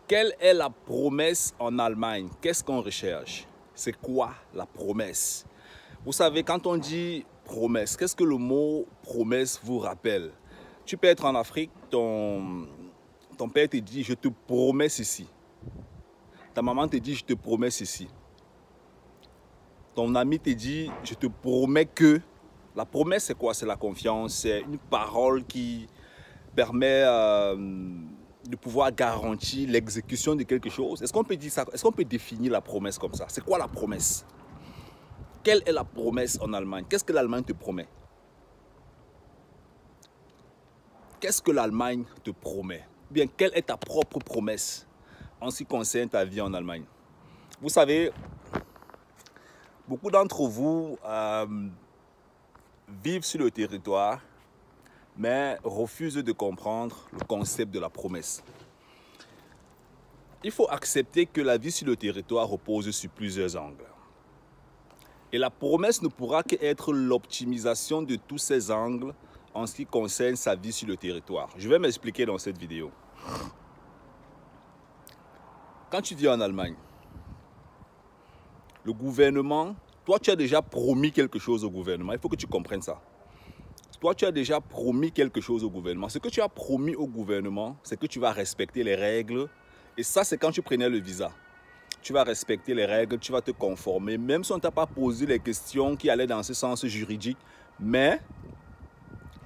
Quelle est la promesse en Allemagne? Qu'est-ce qu'on recherche? C'est quoi la promesse? Vous savez, quand on dit promesse, qu'est-ce que le mot promesse vous rappelle? Tu peux être en Afrique, ton père te dit, je te promets ceci. Ta maman te dit, je te promets ceci. Ton ami te dit, je te promets que. La promesse, c'est quoi? C'est la confiance, c'est une parole qui permet de pouvoir garantir l'exécution de quelque chose. Est-ce qu'on peut dire ça? Est-ce qu'on peut définir la promesse comme ça? C'est quoi la promesse? Quelle est la promesse en Allemagne? Qu'est-ce que l'Allemagne te promet? Qu'est-ce que l'Allemagne te promet? Bien, quelle est ta propre promesse en ce qui concerne ta vie en Allemagne? Vous savez, beaucoup d'entre vous vivent sur le territoire, mais refusent de comprendre le concept de la promesse. Il faut accepter que la vie sur le territoire repose sur plusieurs angles. Et la promesse ne pourra qu'être l'optimisation de tous ces angles en ce qui concerne sa vie sur le territoire. Je vais m'expliquer dans cette vidéo. Quand tu vis en Allemagne, le gouvernement, toi tu as déjà promis quelque chose au gouvernement, il faut que tu comprennes ça. Toi tu as déjà promis quelque chose au gouvernement. Ce que tu as promis au gouvernement, c'est que tu vas respecter les règles. Et ça, c'est quand tu prenais le visa. Tu vas respecter les règles, tu vas te conformer, même si on ne t'a pas posé les questions qui allaient dans ce sens juridique. Mais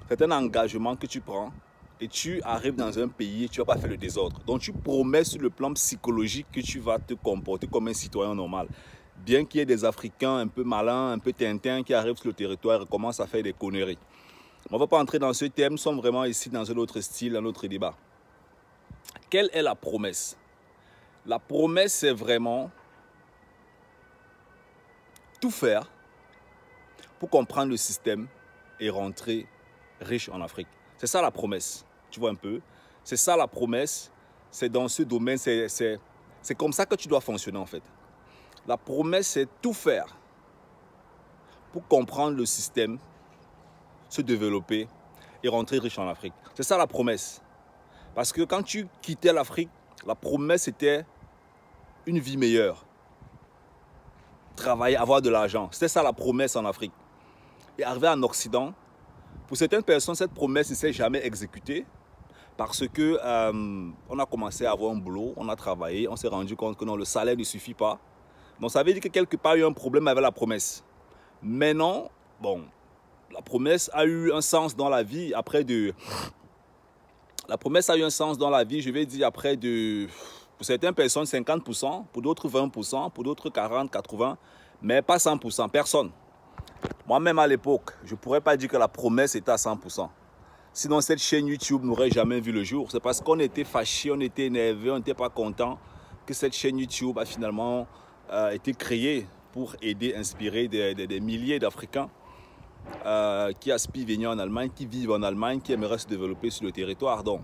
c'est un engagement que tu prends et tu arrives dans un pays et tu ne vas pas faire le désordre. Donc tu promets sur le plan psychologique que tu vas te comporter comme un citoyen normal. Bien qu'il y ait des Africains un peu malins, un peu tintins qui arrivent sur le territoire et commencent à faire des conneries. On ne va pas entrer dans ce thème, nous sommes vraiment ici dans un autre style, un autre débat. Quelle est la promesse? La promesse, c'est vraiment tout faire pour comprendre le système et rentrer riche en Afrique. C'est ça la promesse, tu vois un peu? C'est ça la promesse, c'est dans ce domaine, c'est comme ça que tu dois fonctionner en fait. La promesse, c'est tout faire pour comprendre le système, se développer et rentrer riche en Afrique. C'est ça la promesse. Parce que quand tu quittais l'Afrique, la promesse était une vie meilleure. Travailler, avoir de l'argent. C'était ça la promesse en Afrique. Et arriver en Occident, pour certaines personnes, cette promesse ne s'est jamais exécutée parce que on a commencé à avoir un boulot, on a travaillé, on s'est rendu compte que non, le salaire ne suffit pas. Donc ça veut dire que quelque part, il y a eu un problème avec la promesse. Maintenant, bon, la promesse a eu un sens dans la vie après de... La promesse a eu un sens dans la vie, je vais dire, après de... Pour certaines personnes, 50%, pour d'autres 20%, pour d'autres 40, 80%, mais pas 100%, personne. Moi-même à l'époque, je ne pourrais pas dire que la promesse était à 100%. Sinon, cette chaîne YouTube n'aurait jamais vu le jour. C'est parce qu'on était fâchés, on était énervés, on n'était pas contents que cette chaîne YouTube a finalement été créée pour aider, inspirer des milliers d'Africains qui aspirent à venir en Allemagne, qui vivent en Allemagne, qui aimeraient se développer sur le territoire. Donc,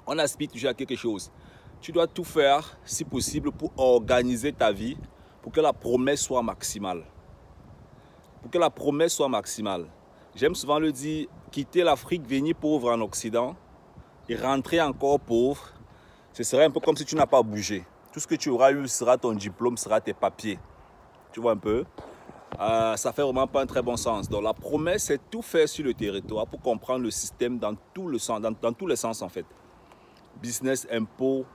on aspire toujours à quelque chose. Tu dois tout faire, si possible, pour organiser ta vie, pour que la promesse soit maximale. Pour que la promesse soit maximale. J'aime souvent le dire, quitter l'Afrique, venir pauvre en Occident et rentrer encore pauvre, ce serait un peu comme si tu n'as pas bougé. Tout ce que tu auras eu sera ton diplôme, sera tes papiers. Tu vois un peu? Ça fait vraiment pas un très bon sens. Donc la promesse, c'est tout faire sur le territoire pour comprendre le système dans tout le sens, dans tous les sens en fait. Business, impôts,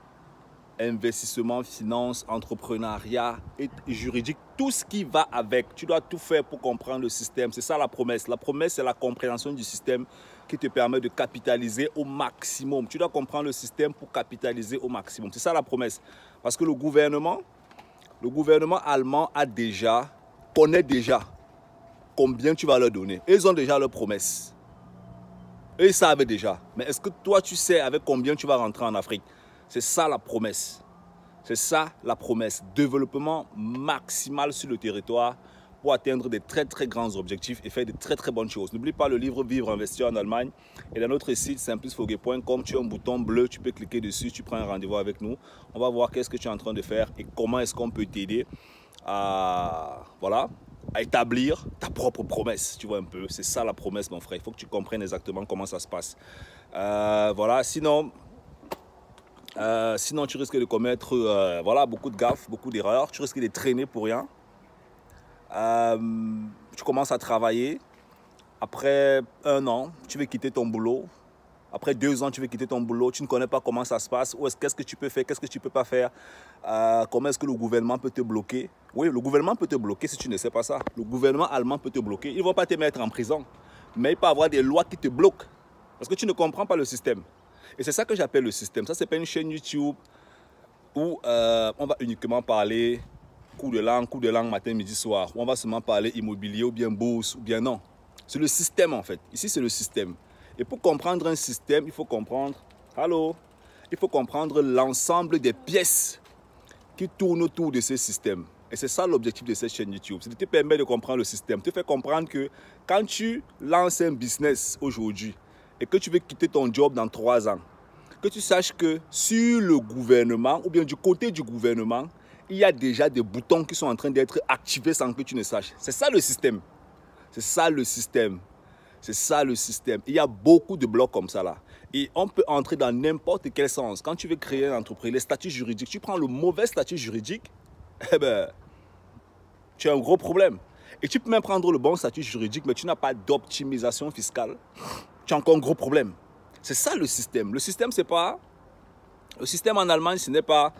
investissement, finance, entrepreneuriat et juridique, tout ce qui va avec. Tu dois tout faire pour comprendre le système. C'est ça la promesse. La promesse, c'est la compréhension du système qui te permet de capitaliser au maximum. Tu dois comprendre le système pour capitaliser au maximum. C'est ça la promesse. Parce que le gouvernement allemand connaît déjà combien tu vas leur donner. Ils ont déjà leur promesse. Ils savent déjà. Mais est-ce que toi, tu sais avec combien tu vas rentrer en Afrique? C'est ça la promesse. C'est ça la promesse. Développement maximal sur le territoire pour atteindre des très très grands objectifs et faire de très très bonnes choses. N'oublie pas le livre Vivre, investir en Allemagne. Et dans notre site simplicefoguet.com, tu as un bouton bleu, tu peux cliquer dessus, tu prends un rendez-vous avec nous. On va voir qu'est-ce que tu es en train de faire et comment est-ce qu'on peut t'aider à établir ta propre promesse. Tu vois un peu, c'est ça la promesse mon frère. Il faut que tu comprennes exactement comment ça se passe. Voilà, sinon... Sinon, tu risques de commettre voilà, beaucoup de gaffes, beaucoup d'erreurs. Tu risques de traîner pour rien. Tu commences à travailler. Après 1 an, tu veux quitter ton boulot. Après 2 ans, tu veux quitter ton boulot. Tu ne connais pas comment ça se passe. Qu'est-ce que tu peux faire, qu'est-ce que tu ne peux pas faire. Comment est-ce que le gouvernement peut te bloquer. Oui, le gouvernement peut te bloquer si tu ne sais pas ça. Le gouvernement allemand peut te bloquer. Il ne va pas te mettre en prison. Mais il peut avoir des lois qui te bloquent. Parce que tu ne comprends pas le système. Et c'est ça que j'appelle le système. Ça, ce n'est pas une chaîne YouTube où on va uniquement parler coup de langue matin, midi, soir. Où on va seulement parler immobilier ou bien bourse ou bien non. C'est le système en fait. Ici, c'est le système. Et pour comprendre un système, il faut comprendre, il faut comprendre l'ensemble des pièces qui tournent autour de ce système. Et c'est ça l'objectif de cette chaîne YouTube. C'est de te permettre de comprendre le système. Te faire comprendre que quand tu lances un business aujourd'hui et que tu veux quitter ton job dans 3 ans, que tu saches que sur le gouvernement ou bien du côté du gouvernement, il y a déjà des boutons qui sont en train d'être activés sans que tu ne saches. C'est ça le système. C'est ça le système. C'est ça le système. Il y a beaucoup de blocs comme ça là. Et on peut entrer dans n'importe quel sens. Quand tu veux créer une entreprise, les statuts juridiques, tu prends le mauvais statut juridique, eh ben, tu as un gros problème. Et tu peux même prendre le bon statut juridique, mais tu n'as pas d'optimisation fiscale. Tu as encore un gros problème. C'est ça le système. Le système, c'est pas... Le système en Allemagne, ce n'est pas...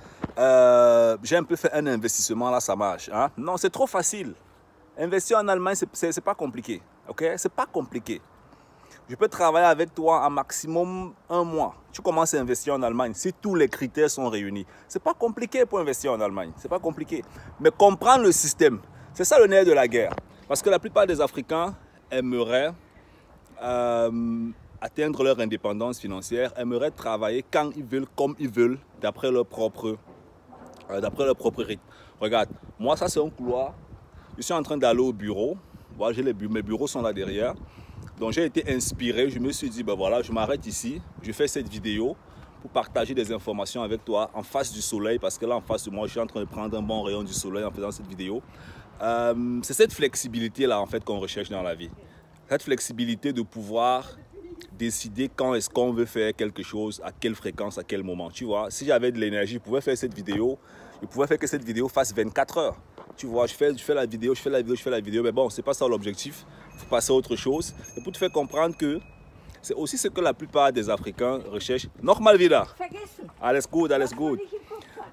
j'ai un peu fait un investissement, là, ça marche. Hein? Non, c'est trop facile. Investir en Allemagne, c'est pas compliqué. Ok? C'est pas compliqué. Je peux travailler avec toi en maximum 1 mois. Tu commences à investir en Allemagne si tous les critères sont réunis. C'est pas compliqué pour investir en Allemagne. C'est pas compliqué. Mais comprendre le système, c'est ça le nerf de la guerre. Parce que la plupart des Africains aimeraient atteindre leur indépendance financière, aimeraient travailler quand ils veulent, comme ils veulent, d'après leur propre rythme. Regarde, moi ça c'est un couloir. Je suis en train d'aller au bureau. Voilà, mes bureaux sont là derrière. Donc j'ai été inspiré. Je me suis dit, ben voilà, je m'arrête ici. Je fais cette vidéo pour partager des informations avec toi en face du soleil. Parce que là, en face de moi, je suis en train de prendre un bon rayon du soleil en faisant cette vidéo. C'est cette flexibilité-là, en fait, qu'on recherche dans la vie. Cette flexibilité de pouvoir décider quand est-ce qu'on veut faire quelque chose, à quelle fréquence, à quel moment. Tu vois, si j'avais de l'énergie, je pouvais faire cette vidéo. Je pouvais faire que cette vidéo fasse 24 heures. Tu vois, je fais la vidéo, je fais la vidéo, mais bon, c'est pas ça l'objectif. Il faut passer à autre chose. Et pour te faire comprendre que c'est aussi ce que la plupart des Africains recherchent. Normal wieder. Alles gut, alles gut.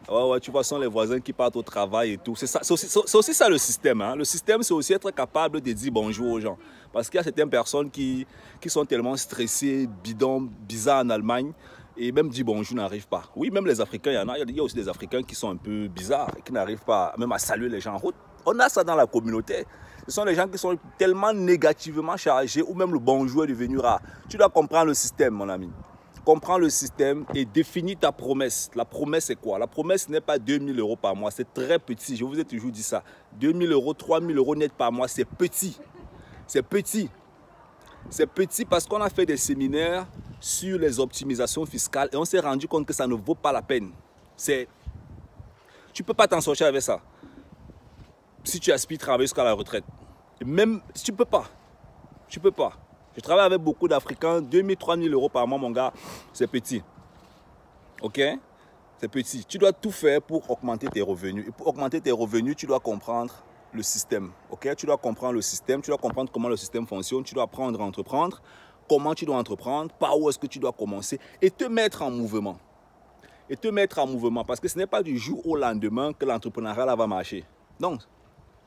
Ouais, tu vois, ce sont les voisins qui partent au travail et tout. C'est aussi ça le système. Hein. Le système, c'est aussi être capable de dire bonjour aux gens. Parce qu'il y a certaines personnes qui sont tellement stressées, bidons, bizarres en Allemagne. Et même dire bonjour n'arrive pas. Oui, même les Africains, il y a aussi des Africains qui sont un peu bizarres et qui n'arrivent pas même à saluer les gens en route. On a ça dans la communauté. Ce sont les gens qui sont tellement négativement chargés ou même le bonjour est devenu rare. Tu dois comprendre le système, mon ami. Comprends le système et définis ta promesse. La promesse, c'est quoi? La promesse n'est pas 2 000 € par mois. C'est très petit. Je vous ai toujours dit ça. 2 000 €, 3 000 € net par mois, c'est petit. C'est petit. C'est petit parce qu'on a fait des séminaires sur les optimisations fiscales et on s'est rendu compte que ça ne vaut pas la peine. Tu ne peux pas t'en sortir avec ça si tu aspires à travailler jusqu'à la retraite. Et même si tu ne peux pas. Tu ne peux pas. Je travaille avec beaucoup d'Africains. 2 000, 3 000 € par mois, mon gars, c'est petit. Ok? C'est petit. Tu dois tout faire pour augmenter tes revenus. Et pour augmenter tes revenus, tu dois comprendre le système. Ok? Tu dois comprendre le système. Tu dois comprendre comment le système fonctionne. Tu dois apprendre à entreprendre. Comment tu dois entreprendre. Par où est-ce que tu dois commencer. Et te mettre en mouvement. Et te mettre en mouvement. Parce que ce n'est pas du jour au lendemain que l'entrepreneuriat va marcher. Donc,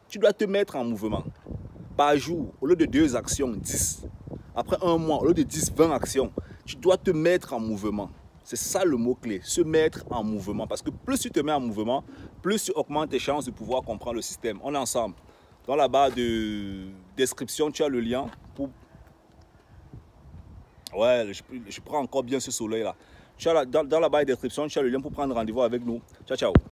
tu dois te mettre en mouvement. Par jour, au lieu de 2 actions, 10. Après 1 mois, au lieu de 10, 20 actions, tu dois te mettre en mouvement. C'est ça le mot-clé, se mettre en mouvement. Parce que plus tu te mets en mouvement, plus tu augmentes tes chances de pouvoir comprendre le système. On est ensemble. Dans la barre de description, tu as le lien pour... Ouais, je prends encore bien ce soleil-là. Dans la barre de description, tu as le lien pour prendre rendez-vous avec nous. Ciao, ciao.